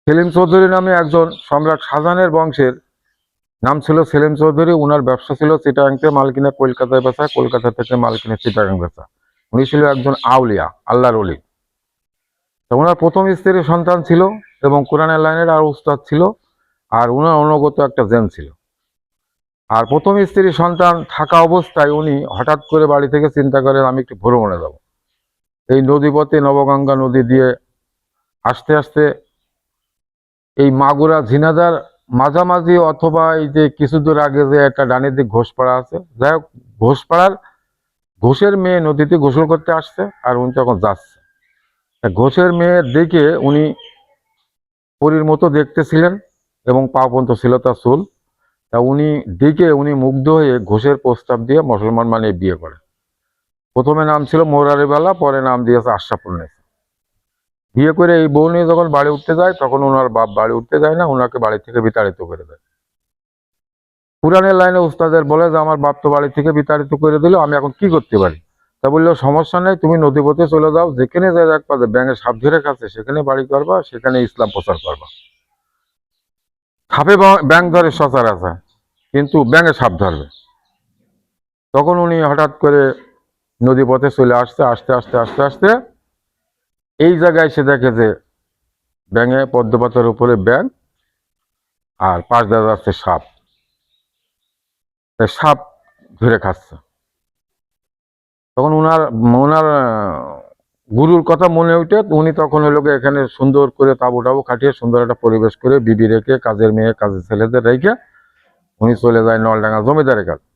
সেলিম চৌধুরী নামে একজন সম্রাট শাহজাহানের বংশের নাম ছিল সেলিম চৌধুরী। উনার ব্যবসা ছিল চিটাগাং থেকে মাল কিনে কলকাতায় বেচা, কলকাতা থেকে মাল কিনে চিটাগাং বেচা। উনি ছিল একজন আউলিয়া, আল্লাহর ওলি। তো ওনার প্রথম স্ত্রীর সন্তান ছিল এবং কোরআনের লাইনের আর উস্তাদ ছিল, আর উনার অনুগত একটা জেন ছিল। আর প্রথম স্ত্রীর সন্তান থাকা অবস্থায় উনি হঠাৎ করে বাড়ি থেকে চিন্তা করেন আমি একটু ভ্রমণে যাব। এই নদীপথে নবগঙ্গা নদী দিয়ে আস্তে আস্তে এই মাগুরা ঝিনাদার মাঝামাঝি অথবা এই যে কিছু দূর আগে যে একটা ডানের দিক ঘোষপাড়া আছে, যাই হোক ঘোষপাড়ার ঘোষের মেয়ে নদীতে গোসল করতে আসছে আর উনি তখন যাচ্ছে। ঘোষের মেয়ে দেখে উনি পরীর মতো দেখতেছিলেন এবং পা পর্যন্ত ছিল তার চুল। তা উনি দেখে উনি মুগ্ধ হয়ে ঘোষের প্রস্তাব দিয়ে মুসলমান মানে বিয়ে করে। প্রথমে নাম ছিল মোরারিবালা, পরে নাম দিয়েছে আশরাফুন্নেছা। বিয়ে করে এই বউ নিয়ে যখন বাড়ি উঠতে যায় তখন ওনার বাপ বাড়ি উঠতে যায় না, ওনাকে বাড়ি থেকে বিতাড়িত করে দেয়। পুরানের লাইনে উস্তাদের বলে যে আমার বাপ তো বাড়ি থেকে বিতাড়িত করে দিল, আমি এখন কি করতে পারি? তা বললো সমস্যা নেই, তুমি নদীপথে চলে যাও, যেখানে যাই রাখবা ব্যাঙের সাপ ধরে খাচ্ছে সেখানে বাড়ি করবা, সেখানে ইসলাম প্রচার করবা। সাপে ব্যাঙ ধরে সচরাচর, কিন্তু ব্যাঙে সাপ ধরবে। তখন উনি হঠাৎ করে নদীপথে চলে আসতে আস্তে আস্তে আস্তে আস্তে এই জায়গায় সে দেখে যে ব্যাঙে পদ্মপাতার উপরে ব্যাঙ আর পাশ দিয়ে যাচ্ছে সাপ, সাপ ধরে খাচ্ছে। তখন ওনার ওনার গুরুর কথা মনে উঠে উনি তখন হলো এখানে সুন্দর করে তাবু টাবু খাটিয়ে সুন্দর একটা পরিবেশ করে বিবি রেখে কাজের মেয়ে কাজের ছেলেদের রেখে উনি চলে যায় নলডাঙ্গা জমিদারের কাছে।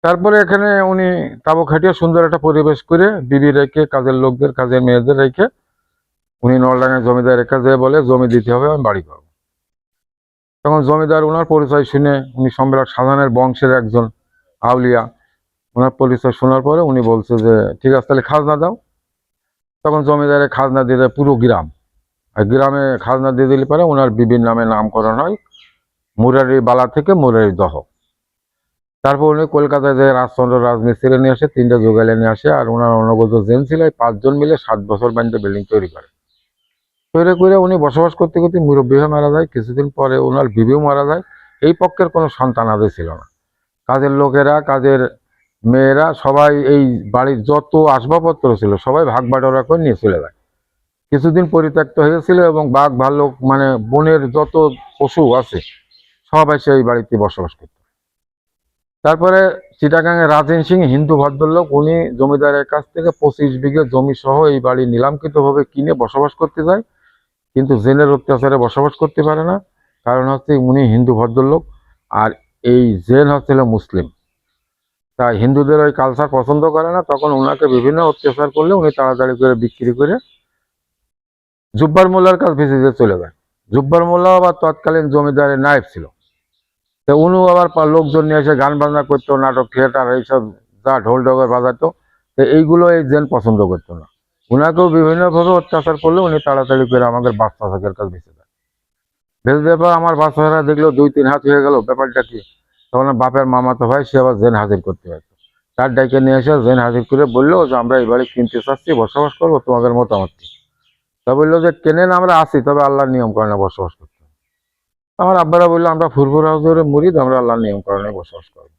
তারপরে এখানে উনি তাবু খাটিয়ে সুন্দর একটা পরিবেশ করে বিবি রেখে কাজের লোকদের কাজের মেয়েদের রেখে উনি নলডাঙ্গায় জমিদারের কাছে বলে জমি দিতে হবে, আমি বাড়ি করবো। তখন জমিদার ওনার পরিচয় শুনে, উনি সম্রাট শাহজাহানের বংশের একজন আউলিয়া, ওনার পরিচয় শোনার পরে উনি বলছে যে ঠিক আছে তাহলে খাজনা দাও। তখন জমিদারে খাজনা দিলে পুরো গ্রাম, আর গ্রামে খাজনা দিয়ে দিলে পরে ওনার বিবির নামে নামকরণ হয় মুরারি বালা থেকে মুরারি দহ। তারপর উনি কলকাতায় যে রাজচন্দ্র রাজমিস্ত্রি নিয়ে আসে, 3টে যোগালে নিয়ে আসে, আর ওনার অনুগত জেন ছিল 5 জন মিলে 7 বছর বানিয়ে বিল্ডিং তৈরি করে। তৈরি করে উনি বসবাস করতে করতে মুরব্বী হয়ে মারা যায়। কিছুদিন পরে ওনার বিবিও মারা যায়। এই পক্ষের কোনো সন্তান আদে ছিল না। কাজের লোকেরা কাজের মেয়েরা সবাই এই বাড়ির যত আসবাবপত্র ছিল সবাই ভাগ বাটোয়ারা করে নিয়ে চলে যায়। কিছুদিন পরিত্যক্ত হয়েছিল এবং বাঘ ভাল্লুক মানে বনের যত পশু আছে সবাই সেই বাড়িতে বসবাস করত। তারপরে চিটাগাংয়ে রাজেন সিং হিন্দু ভদ্রলোক, উনি জমিদারের কাছ থেকে 25 বিঘে জমি সহ এই বাড়ি নিলামকৃতভাবে কিনে বসবাস করতে যায়, কিন্তু জেনের অত্যাচারে বসবাস করতে পারে না। কারণ হচ্ছে উনি হিন্দু ভদ্রলোক আর এই জেন হচ্ছিল মুসলিম, তাই হিন্দুদের ওই কালচার পছন্দ করে না। তখন ওনাকে বিভিন্ন অত্যাচার করলে উনি তাড়াতাড়ি করে বিক্রি করে জুব্বার মোল্লার কাছে ভিসিতে চলে যায়। জুব্বার মোল্লা আবার তৎকালীন জমিদারের নায়েব ছিল। তো উনিও আবার লোকজন নিয়ে এসে গান বাজনা করতো, নাটক থিয়েটার এইসব যা ঢোল ডগর বাজাতো, তো এইগুলো এই জেন পছন্দ করতো না। উনাকেও বিভিন্নভাবে অত্যাচার করলে উনি তাড়াতাড়ি করে আমাদের বাচ্চা থাকের কাছে ভেসে যায়। ভেসে দেওয়ার পর আমার বাচ্চারা দেখলো 2-3 হাত হয়ে গেল, ব্যাপারটা কি? তখন বাপের মামাতো ভাই সে আবার জেন হাজির করতে পারতো। তার ডাইকে নিয়ে এসে জেন হাজির করে বললো যে আমরা এই বাড়ি কিনতে চাচ্ছি, বসবাস করবো, তোমাদের মতামত কি? তা বললো যে কেনেন, আমরা আছি, তবে আল্লাহর নিয়ম কারণে বসবাস করতে। আমার আব্বারা বললো আমরা ফুরফুরা হুজুরের মুরিদ, আমরা আল্লাহর নিয়ম কারণে বসবাস করবো।